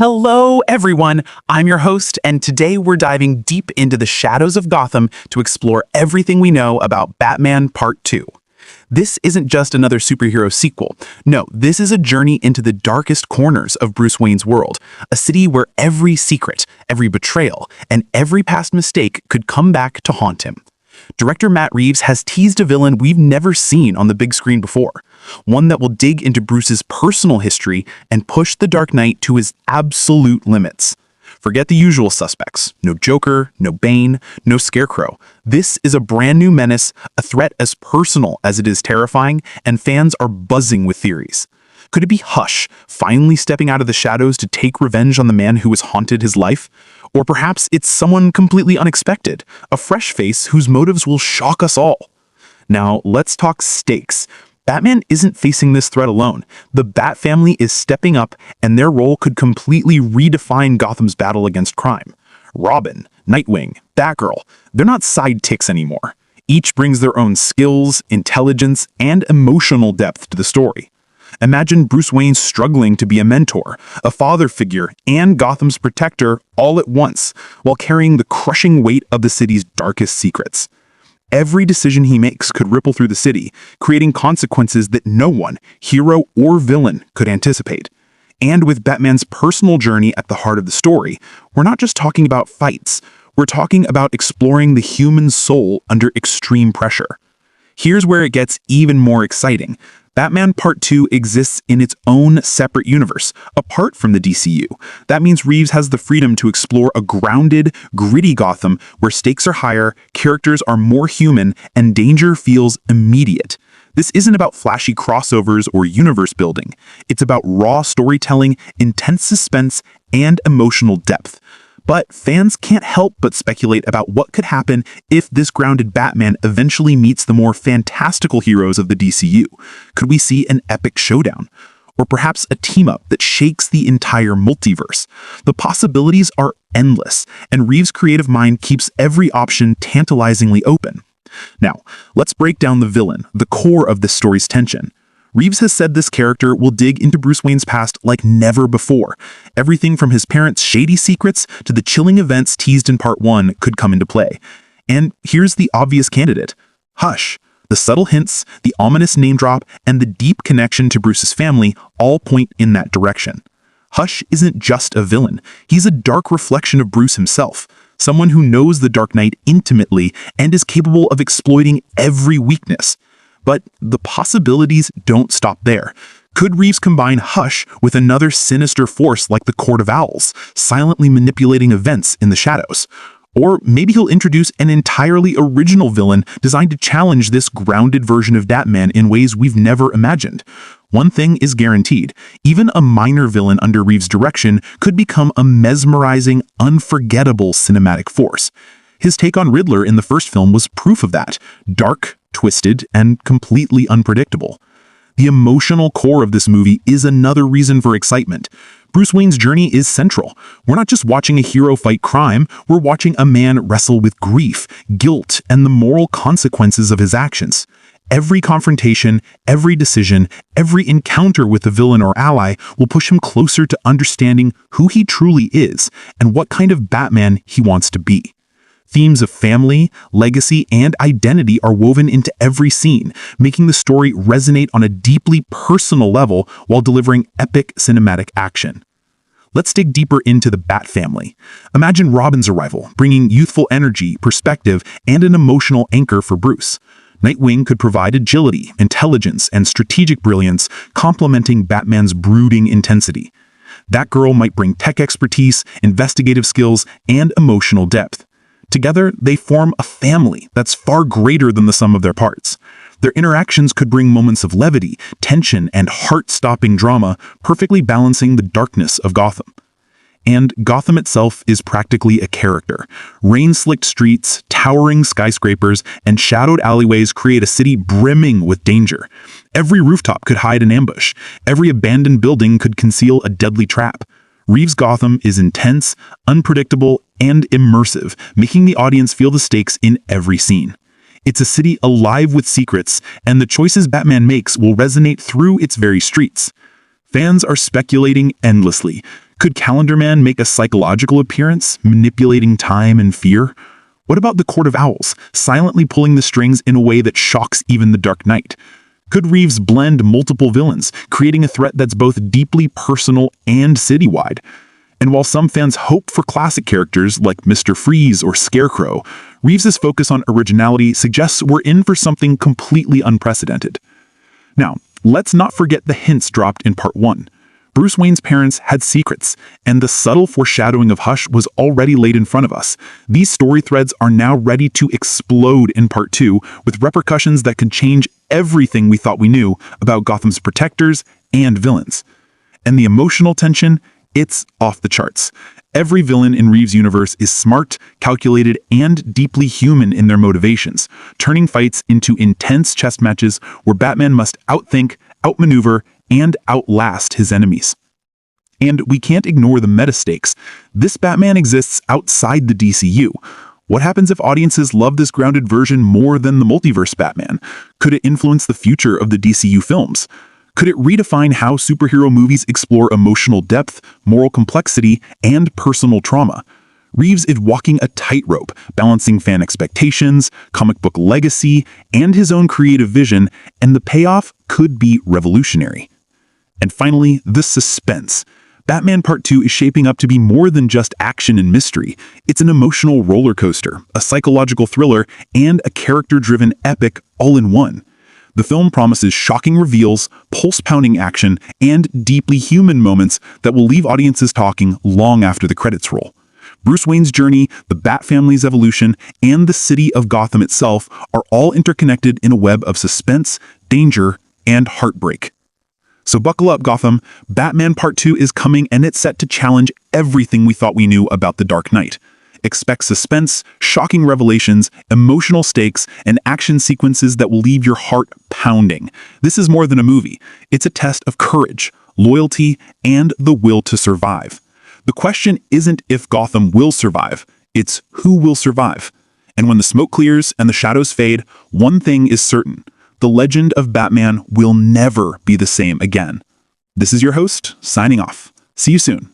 Hello, everyone. I'm your host, and today we're diving deep into the shadows of Gotham to explore everything we know about Batman Part 2. This isn't just another superhero sequel. No, this is a journey into the darkest corners of Bruce Wayne's world, a city where every secret, every betrayal, and every past mistake could come back to haunt him. Director Matt Reeves has teased a villain we've never seen on the big screen before, one that will dig into Bruce's personal history and push the Dark Knight to his absolute limits. Forget the usual suspects. No Joker, no Bane, no Scarecrow. This is a brand new menace, a threat as personal as it is terrifying, and fans are buzzing with theories. Could it be Hush, finally stepping out of the shadows to take revenge on the man who has haunted his life? Or perhaps it's someone completely unexpected, a fresh face whose motives will shock us all. Now, let's talk stakes. Batman isn't facing this threat alone. The Bat family is stepping up, and their role could completely redefine Gotham's battle against crime. Robin, Nightwing, Batgirl, they're not sidekicks anymore. Each brings their own skills, intelligence, and emotional depth to the story. Imagine Bruce Wayne struggling to be a mentor, a father figure, and Gotham's protector all at once, while carrying the crushing weight of the city's darkest secrets. Every decision he makes could ripple through the city, creating consequences that no one, hero or villain, could anticipate. And with Batman's personal journey at the heart of the story, we're not just talking about fights, we're talking about exploring the human soul under extreme pressure. Here's where it gets even more exciting. Batman Part 2 exists in its own separate universe, apart from the DCU. That means Reeves has the freedom to explore a grounded, gritty Gotham where stakes are higher, characters are more human, and danger feels immediate. This isn't about flashy crossovers or universe building. It's about raw storytelling, intense suspense, and emotional depth. But fans can't help but speculate about what could happen if this grounded Batman eventually meets the more fantastical heroes of the DCU. Could we see an epic showdown? Or perhaps a team-up that shakes the entire multiverse? The possibilities are endless, and Reeves' creative mind keeps every option tantalizingly open. Now, let's break down the villain, the core of this story's tension. Reeves has said this character will dig into Bruce Wayne's past like never before. Everything from his parents' shady secrets to the chilling events teased in Part 1 could come into play. And here's the obvious candidate: Hush. The subtle hints, the ominous name drop, and the deep connection to Bruce's family all point in that direction. Hush isn't just a villain. He's a dark reflection of Bruce himself, someone who knows the Dark Knight intimately and is capable of exploiting every weakness. But the possibilities don't stop there. Could Reeves combine Hush with another sinister force like the Court of Owls, silently manipulating events in the shadows? Or maybe he'll introduce an entirely original villain designed to challenge this grounded version of Batman in ways we've never imagined. One thing is guaranteed: even a minor villain under Reeves' direction could become a mesmerizing, unforgettable cinematic force. His take on Riddler in the first film was proof of that: dark, twisted, and completely unpredictable. The emotional core of this movie is another reason for excitement. Bruce Wayne's journey is central. We're not just watching a hero fight crime, we're watching a man wrestle with grief, guilt, and the moral consequences of his actions. Every confrontation, every decision, every encounter with a villain or ally will push him closer to understanding who he truly is and what kind of Batman he wants to be. Themes of family, legacy, and identity are woven into every scene, making the story resonate on a deeply personal level while delivering epic cinematic action. Let's dig deeper into the Bat family. Imagine Robin's arrival, bringing youthful energy, perspective, and an emotional anchor for Bruce. Nightwing could provide agility, intelligence, and strategic brilliance, complementing Batman's brooding intensity. Batgirl might bring tech expertise, investigative skills, and emotional depth. Together, they form a family that's far greater than the sum of their parts. Their interactions could bring moments of levity, tension, and heart-stopping drama, perfectly balancing the darkness of Gotham. And Gotham itself is practically a character. Rain-slicked streets, towering skyscrapers, and shadowed alleyways create a city brimming with danger. Every rooftop could hide an ambush. Every abandoned building could conceal a deadly trap. Reeves' Gotham is intense, unpredictable, and immersive, making the audience feel the stakes in every scene. It's a city alive with secrets, and the choices Batman makes will resonate through its very streets. Fans are speculating endlessly. Could Calendar Man make a psychological appearance, manipulating time and fear? What about the Court of Owls, silently pulling the strings in a way that shocks even the Dark Knight? Could Reeves blend multiple villains, creating a threat that's both deeply personal and citywide? And while some fans hope for classic characters like Mr. Freeze or Scarecrow, Reeves's focus on originality suggests we're in for something completely unprecedented. Now, let's not forget the hints dropped in Part 1. Bruce Wayne's parents had secrets, and the subtle foreshadowing of Hush was already laid in front of us. These story threads are now ready to explode in Part 2, with repercussions that can change everything we thought we knew about Gotham's protectors and villains. And the emotional tension, it's off the charts. Every villain in Reeves' universe is smart, calculated, and deeply human in their motivations, turning fights into intense chess matches where Batman must outthink, outmaneuver, and outlast his enemies. And we can't ignore the meta stakes. This Batman exists outside the DCU. What happens if audiences love this grounded version more than the multiverse Batman? Could it influence the future of the DCU films? Could it redefine how superhero movies explore emotional depth, moral complexity, and personal trauma? Reeves is walking a tightrope, balancing fan expectations, comic book legacy, and his own creative vision, and the payoff could be revolutionary. And finally, the suspense. Batman Part 2 is shaping up to be more than just action and mystery. It's an emotional roller coaster, a psychological thriller, and a character-driven epic all in one. The film promises shocking reveals, pulse-pounding action, and deeply human moments that will leave audiences talking long after the credits roll. Bruce Wayne's journey, the Bat family's evolution, and the city of Gotham itself are all interconnected in a web of suspense, danger, and heartbreak. So buckle up, Gotham. Batman Part 2 is coming, and it's set to challenge everything we thought we knew about The Dark Knight. Expect suspense, shocking revelations, emotional stakes, and action sequences that will leave your heart pounding. This is more than a movie. It's a test of courage, loyalty, and the will to survive. The question isn't if Gotham will survive, it's who will survive. And when the smoke clears and the shadows fade, one thing is certain. The legend of Batman will never be the same again. This is your host, signing off. See you soon.